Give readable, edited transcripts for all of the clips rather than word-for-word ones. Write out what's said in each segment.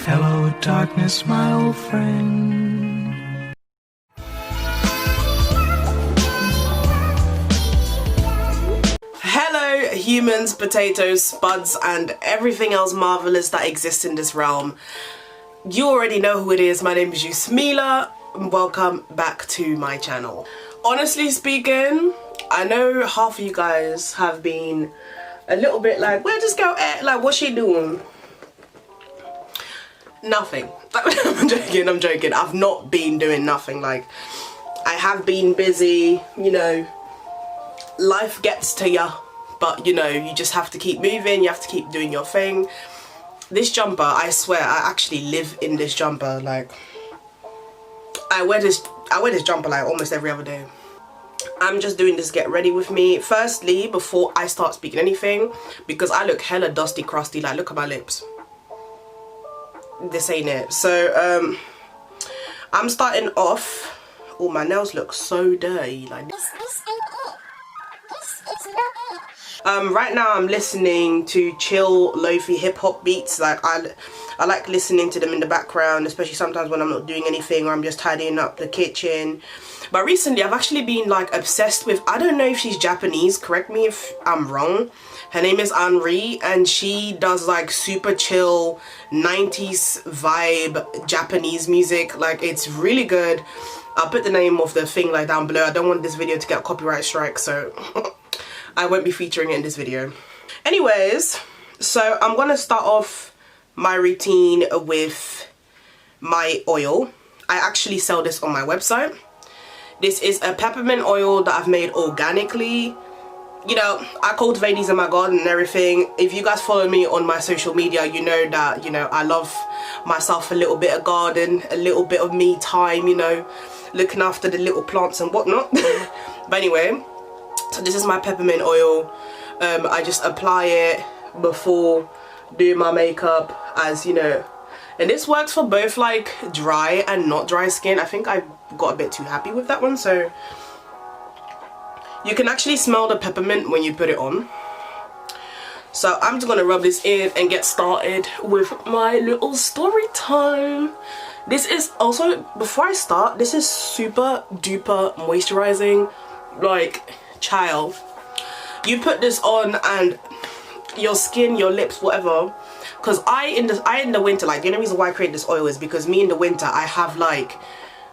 Hello, darkness, my old friend. Hello, humans, potatoes, spuds, and everything else marvelous that exists in this realm. You already know who it is. My name is Yusmila. Welcome back to my channel. Honestly speaking, I know half of you guys have been a little bit like, where this girl at? Like, what's she doing? Nothing. I'm joking. I've not been doing nothing. Like, I have been busy, you know, life gets to ya, but you know, you just have to keep moving, you have to keep doing your thing. This jumper, I swear, I actually live in this jumper. Like, I wear this jumper like almost every other day. I'm just doing this get ready with me. Firstly, before I start speaking anything, because I look hella dusty, crusty, like look at my lips. This ain't it. So I'm starting off. Oh, my nails look so dirty. Like right now I'm listening to chill lofi hip hop beats. Like I like listening to them in the background, especially sometimes when I'm not doing anything or I'm just tidying up the kitchen. But recently I've actually been like obsessed with, I don't know if she's Japanese, correct me if I'm wrong. Her name is Henri and she does like super chill 90s vibe Japanese music. Like, it's really good. I'll put the name of the thing like down below. I don't want this video to get a copyright strike, so I won't be featuring it in this video. Anyways, so I'm gonna start off my routine with my oil. I actually sell this on my website. This is a peppermint oil that I've made organically. You know, I cultivate these in my garden and everything. If you guys follow me on my social media, you know that, you know, I love myself a little bit of garden, a little bit of me time, you know, looking after the little plants and whatnot. But anyway, so this is my peppermint oil. I just apply it before doing my makeup, as you know. And this works for both like dry and not dry skin. I think I got a bit too happy with that one, so you can actually smell the peppermint when you put it on. So I'm just gonna rub this in and get started with my little story time. This is also, before I start, this is super duper moisturizing. Like, child, you put this on and your skin, your lips, whatever. Because I in the winter, like, the only reason why I create this oil is because me in the winter I have like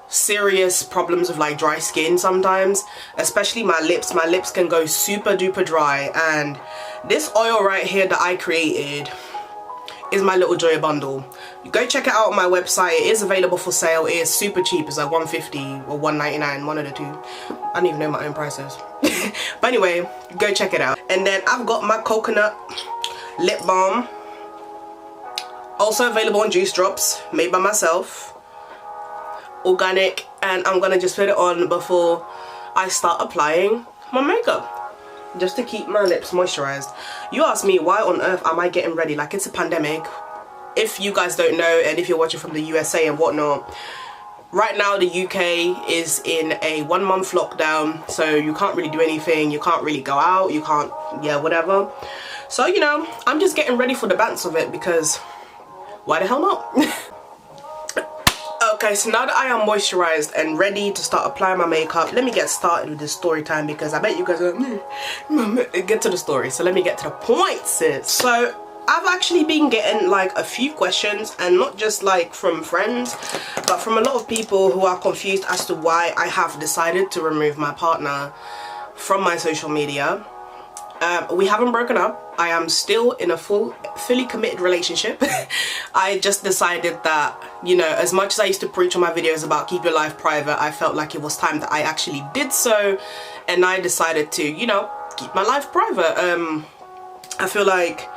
serious problems with like dry skin sometimes, especially my lips can go super duper dry, and this oil right here that I created is my little joy bundle. Go check it out on my website. It is available for sale. It is super cheap. It's like $1.50 or $1.99, one of the two. I don't even know my own prices. But anyway, go check it out. And then I've got my coconut lip balm, also available in juice drops, made by myself, organic, and I'm gonna just put it on before I start applying my makeup, just to keep my lips moisturized. You ask me, why on earth am I getting ready? Like, it's a pandemic. If you guys don't know, and if you're watching from the USA and whatnot, right now the UK is in a 1-month lockdown, so you can't really do anything, you can't really go out, you can't, yeah, whatever. So, you know, I'm just getting ready for the bounce of it, because why the hell not? Okay, so now that I am moisturized and ready to start applying my makeup, let me get started with this story time, because I bet you guys are like, get to the story. So let me get to the point, sis. So I've actually been getting like a few questions, and not just like from friends, but from a lot of people who are confused as to why I have decided to remove my partner from my social media. We haven't broken up. I am still in a fully committed relationship. I just decided that, you know, as much as I used to preach on my videos about keep your life private, I felt like it was time that I actually did so, and I decided to, you know, keep my life private. I feel like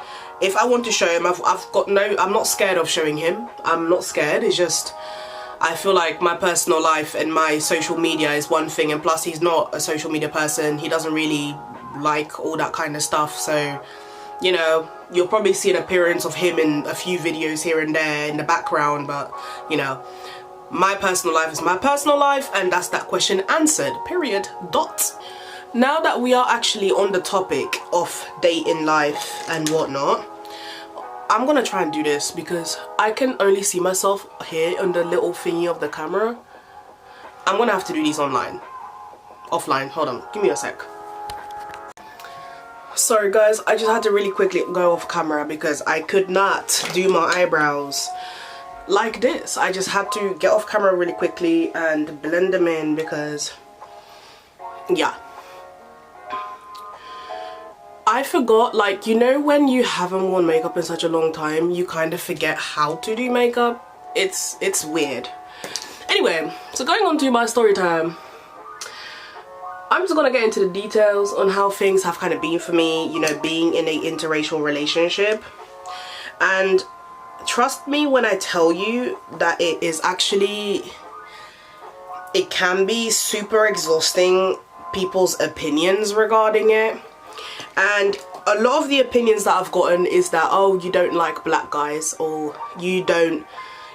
if I want to show him, I'm not scared of showing him. I'm not scared. It's just, I feel like my personal life and my social media is one thing, and plus he's not a social media person. He doesn't really like all that kind of stuff, so, you know, you'll probably see an appearance of him in a few videos here and there in the background, but, you know, my personal life is my personal life, and that's that question answered, period, dot. Now that we are actually on the topic of dating life and whatnot, I'm gonna try and do this because I can only see myself here on the little thingy of the camera. I'm gonna have to do these offline. Hold on, give me a sec. Sorry guys, I just had to really quickly go off camera because I could not do my eyebrows like this. I just had to get off camera really quickly and blend them in because, yeah. I forgot, like, you know when you haven't worn makeup in such a long time, you kind of forget how to do makeup. It's weird. Anyway, so going on to my story time. I'm just gonna get into the details on how things have kind of been for me, you know, being in an interracial relationship. And trust me when I tell you that it is actually, it can be super exhausting, people's opinions regarding it. And a lot of the opinions that I've gotten is that, oh, you don't like black guys, or you don't,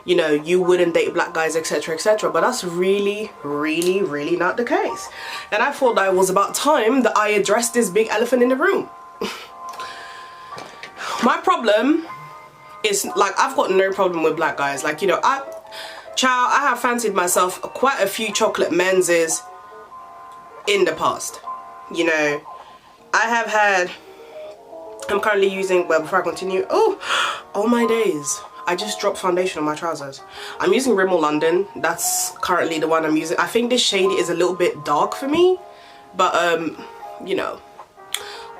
you know, you wouldn't date black guys, etc, etc. But that's really not the case. And I thought that it was about time that I addressed this big elephant in the room. My problem is, like, I've got no problem with black guys. Like, you know, I have fancied myself quite a few chocolate menses in the past. You know, I have had, I'm currently using, well, before I continue, oh my days, I just dropped foundation on my trousers. I'm using Rimmel London. That's currently the one I'm using. I think this shade is a little bit dark for me, but you know,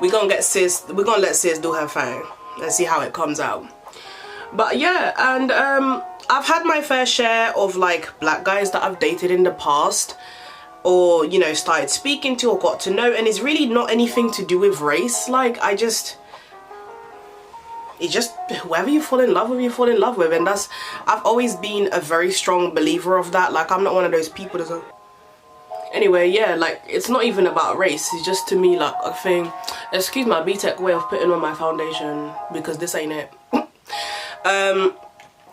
we're gonna let sis do her thing and see how it comes out. But yeah, and I've had my fair share of like black guys that I've dated in the past, or, you know, started speaking to or got to know, and it's really not anything to do with race. Like, it's just whoever you fall in love with, you fall in love with. And that's, I've always been a very strong believer of that. Like, I'm not one of those people that's like, anyway, yeah, like, it's not even about race. It's just, to me, like a thing. Excuse my B-Tech way of putting on my foundation, because this ain't it.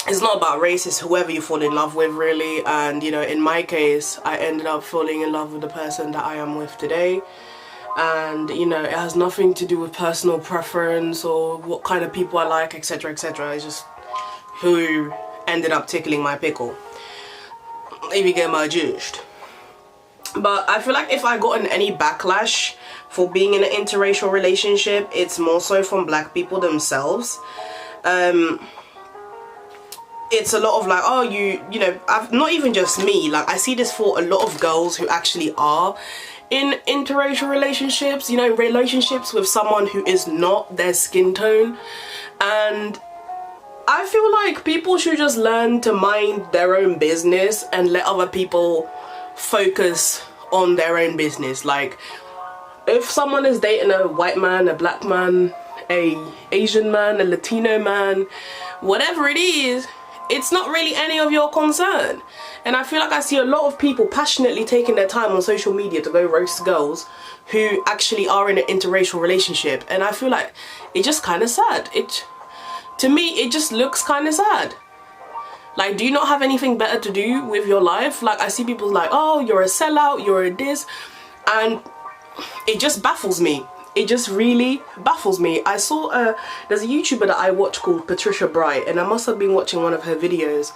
It's not about race, it's whoever you fall in love with, really. And, you know, in my case, I ended up falling in love with the person that I am with today. And, you know, it has nothing to do with personal preference or what kind of people I like, etc, etc. It's just who ended up tickling my pickle, if you get my gist. But I feel like if I gotten any backlash for being in an interracial relationship, it's more so from black people themselves. It's a lot of like, oh, you know, not even just me, like I see this for a lot of girls who actually are in interracial relationships, you know, relationships with someone who is not their skin tone. And I feel like people should just learn to mind their own business and let other people focus on their own business. Like, if someone is dating a white man, a black man, a Asian man, a Latino man, whatever it is, it's not really any of your concern. And I feel like I see a lot of people passionately taking their time on social media to go roast girls who actually are in an interracial relationship. And I feel like it's just kind of sad. To me, it just looks kind of sad. Like, do you not have anything better to do with your life? Like, I see people like, oh, you're a sellout, you're a this. And it just baffles me. It just really baffles me. I saw there's a YouTuber that I watch called Patricia Bright, and I must have been watching one of her videos,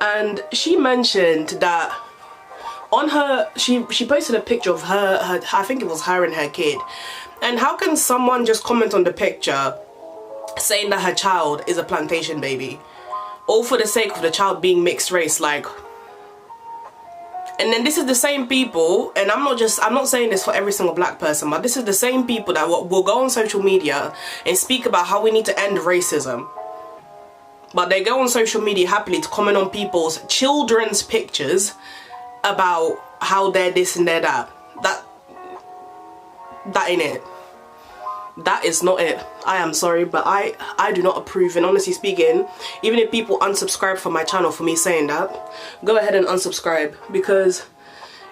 and she mentioned that on her, she posted a picture of her, I think it was her and her kid. And how can someone just comment on the picture saying that her child is a plantation baby, all for the sake of the child being mixed race? Like, and then this is the same people, and I'm not saying this for every single black person, but this is the same people that will go on social media and speak about how we need to end racism. But they go on social media happily to comment on people's children's pictures about how they're this and they're that. That ain't it. That is not it. I am sorry, but I do not approve. And honestly speaking, even if people unsubscribe from my channel for me saying that, go ahead and unsubscribe, because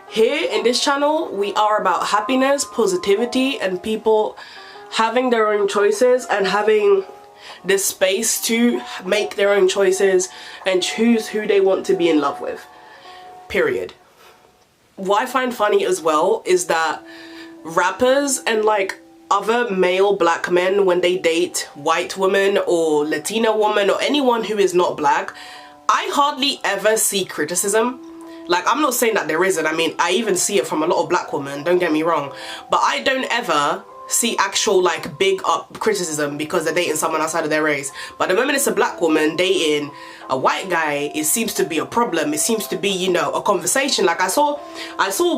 here in this channel we are about happiness, positivity, and people having their own choices and having the space to make their own choices and choose who they want to be in love with. Period. What I find funny as well is that rappers and like other male black men when they date white women or Latina women or anyone who is not black, I hardly ever see criticism. Like, I'm not saying that there isn't. I mean, I even see it from a lot of black women, don't get me wrong. But I don't ever see actual, like, big up criticism because they're dating someone outside of their race. But the moment it's a black woman dating a white guy, it seems to be a problem. It seems to be, you know, a conversation. Like, I saw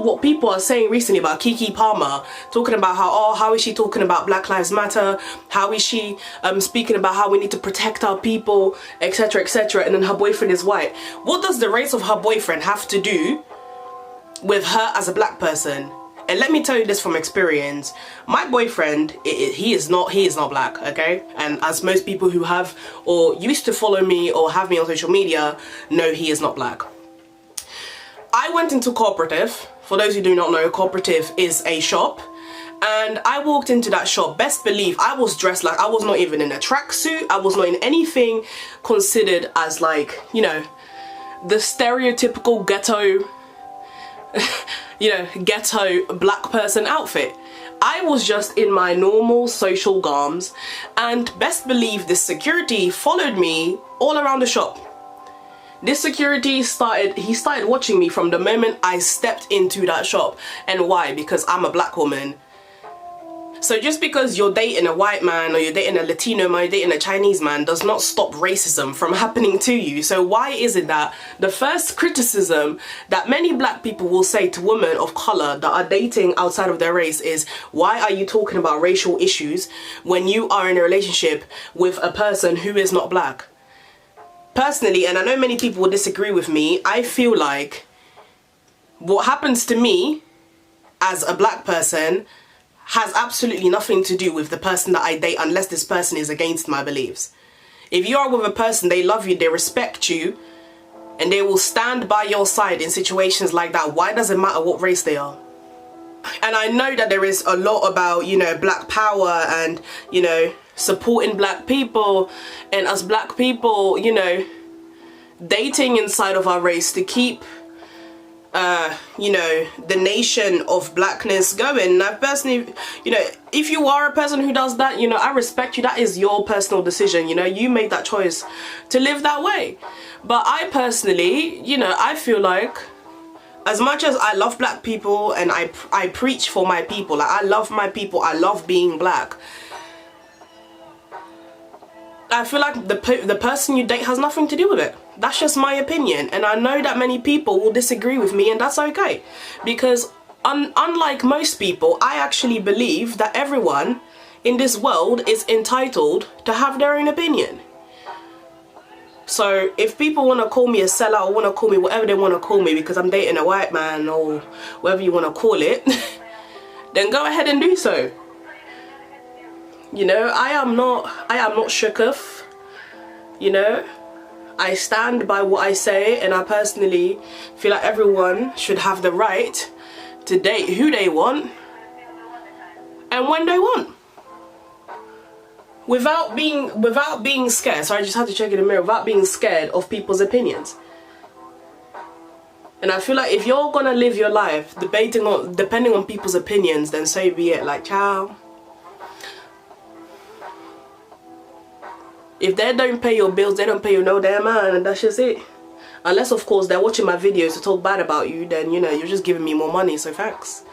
what people are saying recently about Keke Palmer, talking about how, oh, how is she talking about Black Lives Matter? How is she speaking about how we need to protect our people, etc., etc., and then her boyfriend is white. What does the race of her boyfriend have to do with her as a black person? And let me tell you this from experience, my boyfriend, he is not black, okay? And as most people who have or used to follow me or have me on social media know, he is not black. I went into cooperative. For those who do not know, cooperative is a shop. And I walked into that shop, best believe I was dressed like, I was not even in a tracksuit. I was not in anything considered as, like, you know, the stereotypical ghetto you know, ghetto black person outfit. I was just in my normal social garms, and best believe this security followed me all around the shop. This security started watching me from the moment I stepped into that shop. And why? Because I'm a black woman. So just because you're dating a white man or you're dating a Latino man, you're dating a Chinese man, does not stop racism from happening to you. So why is it that the first criticism that many black people will say to women of color that are dating outside of their race is, why are you talking about racial issues when you are in a relationship with a person who is not black? Personally, and I know many people will disagree with me, I feel like what happens to me as a black person has absolutely nothing to do with the person that I date unless this person is against my beliefs. If you are with a person, they love you, they respect you, and they will stand by your side in situations like that, why does it matter what race they are? And I know that there is a lot about, you know, black power and, you know, supporting black people, and us black people, you know, dating inside of our race to keep you know, the nation of blackness going. And I personally, you know, if you are a person who does that, you know, I respect you. That is your personal decision. You know, you made that choice to live that way. But I personally, you know, I feel like as much as I love black people and I preach for my people, like I love my people, I love being black, I feel like the person you date has nothing to do with it. That's just my opinion, and I know that many people will disagree with me, and that's okay. Because unlike most people, I actually believe that everyone in this world is entitled to have their own opinion. So if people want to call me a sellout or want to call me whatever they want to call me because I'm dating a white man or whatever you want to call it, then go ahead and do so. You know, I am not shooketh, you know. I stand by what I say, and I personally feel like everyone should have the right to date who they want and when they want. Without being scared. So I just had to check in the mirror, without being scared of people's opinions. And I feel like if you're gonna live your life depending on people's opinions, then so be it. Like, ciao. If they don't pay your bills, they don't pay you no damn mind, and that's just it. Unless, of course, they're watching my videos to talk bad about you, then, you know, you're just giving me more money, so thanks.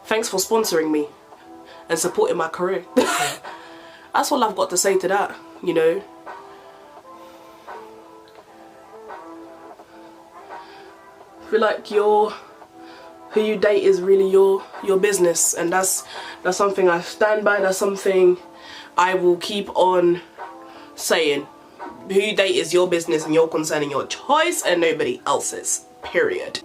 Thanks for sponsoring me and supporting my career. That's all I've got to say to that, you know. I feel like who you date is really your business, and that's something I stand by, that's something I will keep on saying. Who you date is your business and your concern and your choice and nobody else's, period.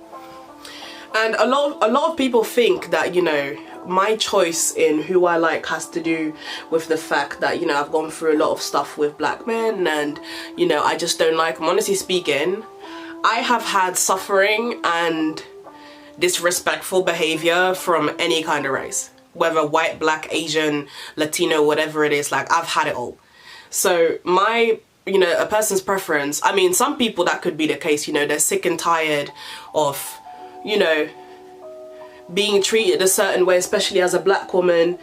And a lot of people think that, you know, my choice in who I like has to do with the fact that, you know, I've gone through a lot of stuff with black men and, you know, I just don't like them. Honestly speaking, I have had suffering and disrespectful behavior from any kind of race, whether white, black, Asian, Latino, whatever it is. Like, I've had it all. So my, you know, a person's preference, I mean, some people that could be the case, you know, they're sick and tired of, you know, being treated a certain way, especially as a black woman.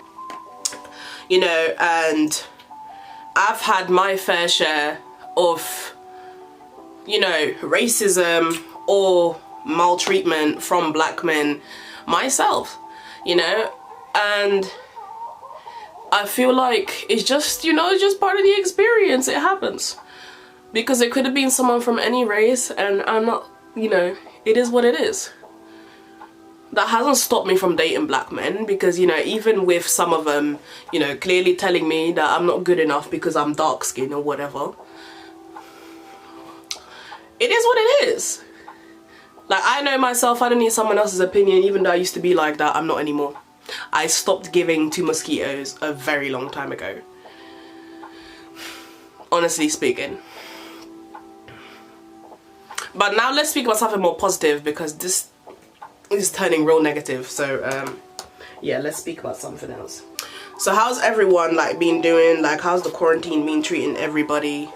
you know, and I've had my fair share of, you know, racism or maltreatment from black men myself, you know, and I feel like it's just, you know, it's just part of the experience. It happens. Because it could have been someone from any race, and I'm not, you know, it is what it is. That hasn't stopped me from dating black men, because, you know, even with some of them, you know, clearly telling me that I'm not good enough because I'm dark skinned or whatever. It is what it is. Like, I know myself, I don't need someone else's opinion. Even though I used to be like that, I'm not anymore. I stopped giving to mosquitoes a very long time ago. Honestly speaking. But now let's speak about something more positive, because this is turning real negative. So yeah, let's speak about something else. So how's everyone like been doing? Like, how's the quarantine been treating everybody?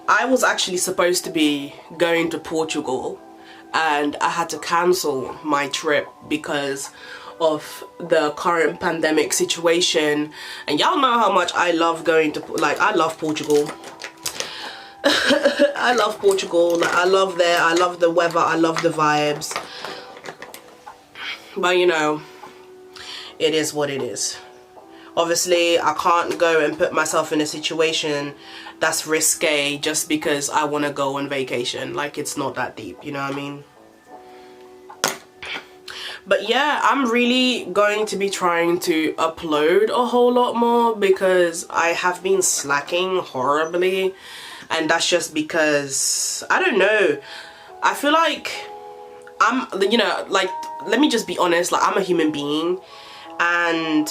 I was actually supposed to be going to Portugal, and I had to cancel my trip because of the current pandemic situation. And y'all know how much I love going to, like, I love Portugal. I love Portugal. Like, I love the weather, I love the vibes. But you know, it is what it is. Obviously, I can't go and put myself in a situation that's risque just because I want to go on vacation. Like, it's not that deep, you know what I mean? But yeah, I'm really going to be trying to upload a whole lot more, because I have been slacking horribly. And that's just because, I don't know, I feel like I'm, you know, like, let me just be honest, like, I'm a human being, and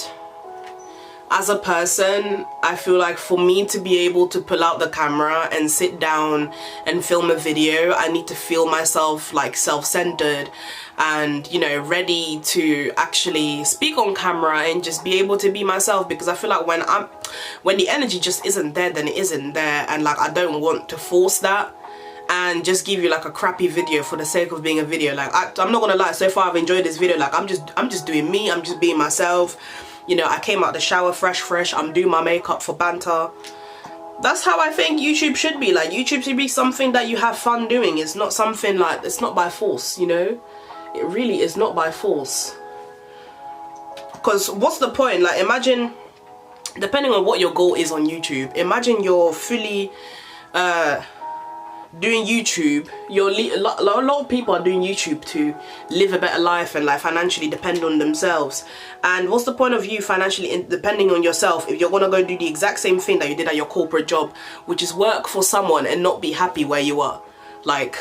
as a person, I feel like for me to be able to pull out the camera and sit down and film a video, I need to feel myself like self-centered and, you know, ready to actually speak on camera and just be able to be myself. Because I feel like when the energy just isn't there, then it isn't there, and like, I don't want to force that and just give you like a crappy video for the sake of being a video. Like, I'm not gonna lie, so far I've enjoyed this video. Like, I'm just doing me, I'm just being myself. You know, I came out the shower fresh, I'm doing my makeup for banter. That's how I think YouTube should be. Like, YouTube should be something that you have fun doing. It's not something like, it's not by force, you know? It really is not by force. Because what's the point? Like, imagine, depending on what your goal is on YouTube, imagine you're fully doing YouTube. A lot of people are doing YouTube to live a better life and like financially depend on themselves. And what's the point of you financially depending on yourself if you're gonna go do the exact same thing that you did at your corporate job, which is work for someone and not be happy where you are? Like,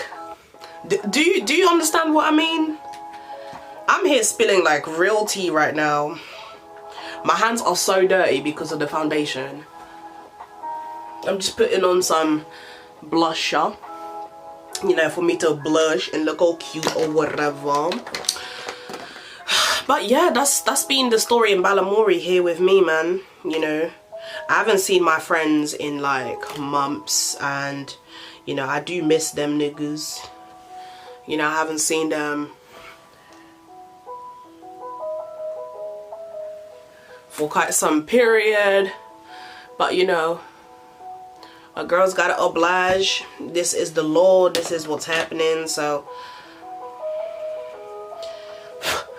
do you understand what I mean? I'm here spilling like real tea right now. My hands are so dirty because of the foundation. I'm just putting on some blusher, you know, for me to blush and look all cute or whatever. But yeah, that's been the story in Balamory here with me, man. You know, I haven't seen my friends in like months, and you know, I do miss them niggas. You know, I haven't seen them for quite some period. But you know, a girl's gotta oblige. This is the law, this is what's happening. So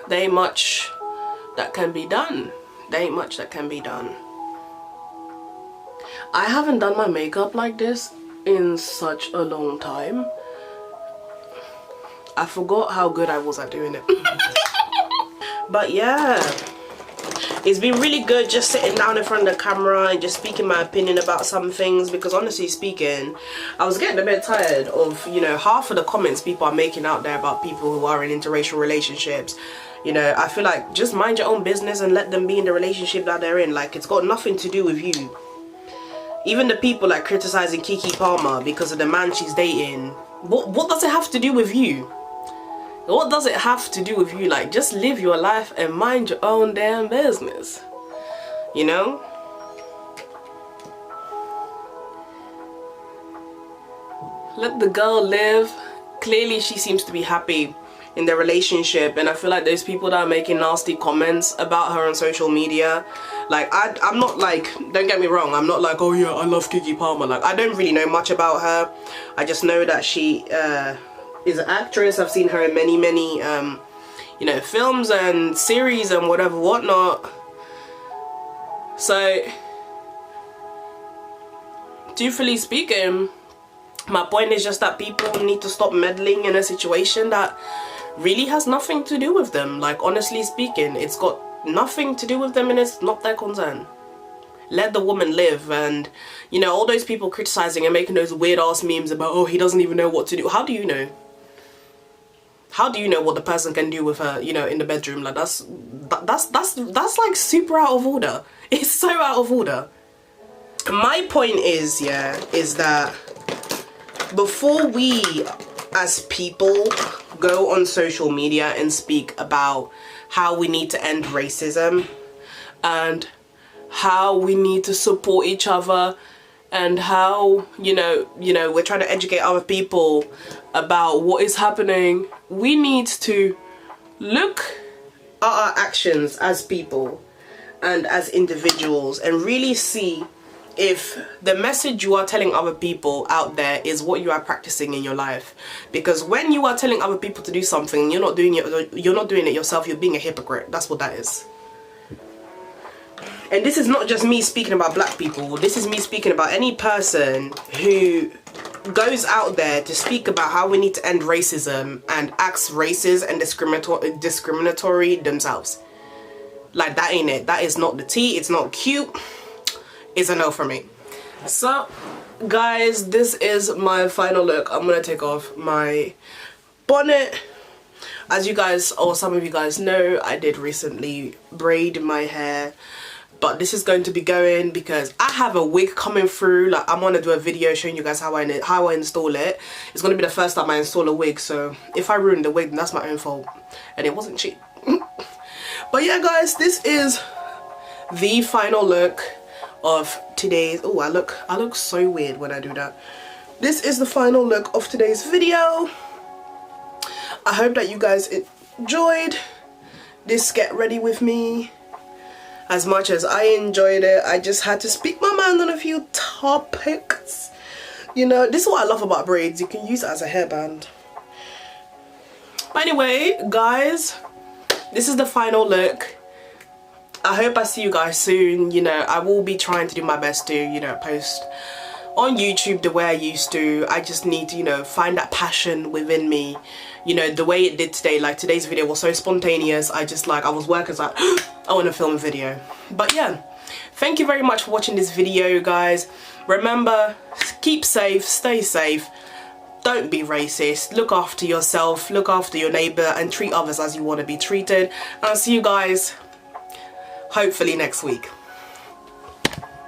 there ain't much that can be done. There ain't much that can be done. I haven't done my makeup like this in such a long time. I forgot how good I was at doing it. But yeah, it's been really good just sitting down in front of the camera and just speaking my opinion about some things, because honestly speaking, I was getting a bit tired of, you know, half of the comments people are making out there about people who are in interracial relationships. You know, I feel like just mind your own business and let them be in the relationship that they're in. Like, it's got nothing to do with you. Even the people like criticizing Keke Palmer because of the man she's dating, what does it have to do with you? What does it have to do with you? Like, just live your life and mind your own damn business, you know? Let the girl live. Clearly she seems to be happy in their relationship, and I feel like those people that are making nasty comments about her on social media, Like, I'm not like, don't get me wrong, I'm not like, oh yeah, I love Keke Palmer. Like, I don't really know much about her. I just know that she is an actress. I've seen her in many, you know, films and series and whatnot. So, truthfully speaking, my point is just that people need to stop meddling in a situation that really has nothing to do with them. Like, honestly speaking, it's got nothing to do with them and it's not their concern. Let the woman live. And, you know, all those people criticizing and making those weird ass memes about, oh, he doesn't even know what to do. How do you know? How do you know what the person can do with her, you know, in the bedroom? Like, that's like super out of order. It's so out of order. My point is, yeah, is that before we as people go on social media and speak about how we need to end racism and how we need to support each other and how, you know, we're trying to educate other people about what is happening, we need to look at our actions as people and as individuals and really see if the message you are telling other people out there is what you are practicing in your life. Because when you are telling other people to do something, you're not doing it yourself, you're being a hypocrite. That's what that is. And this is not just me speaking about black people. This is me speaking about any person who goes out there to speak about how we need to end racism and acts racist and discriminatory themselves. Like, that ain't it. That is not the tea. It's not cute. It's a no for me. So, guys, this is my final look. I'm gonna take off my bonnet. As you guys, or some of you guys know, I did recently braid my hair. But this is going to be going because I have a wig coming through. Like, I'm gonna do a video showing you guys how I install it. It's gonna be the first time I install a wig, so if I ruin the wig, then that's my own fault. And it wasn't cheap. But yeah, guys, this is the final look of today's. Oh, I look so weird when I do that. This is the final look of today's video. I hope that you guys enjoyed this get ready with me as much as I enjoyed it. I just had to speak my mind on a few topics. You know, this is what I love about braids. You can use it as a hairband. But anyway, guys, this is the final look. I hope I see you guys soon. You know, I will be trying to do my best to, you know, post on YouTube the way I used to. I just need to, you know, find that passion within me. You know, the way it did today, like today's video was so spontaneous. I was working, like, I want to film a video. But yeah, thank you very much for watching this video, guys. Remember, keep safe, stay safe. Don't be racist. Look after yourself, look after your neighbor, and treat others as you want to be treated. And I'll see you guys hopefully next week.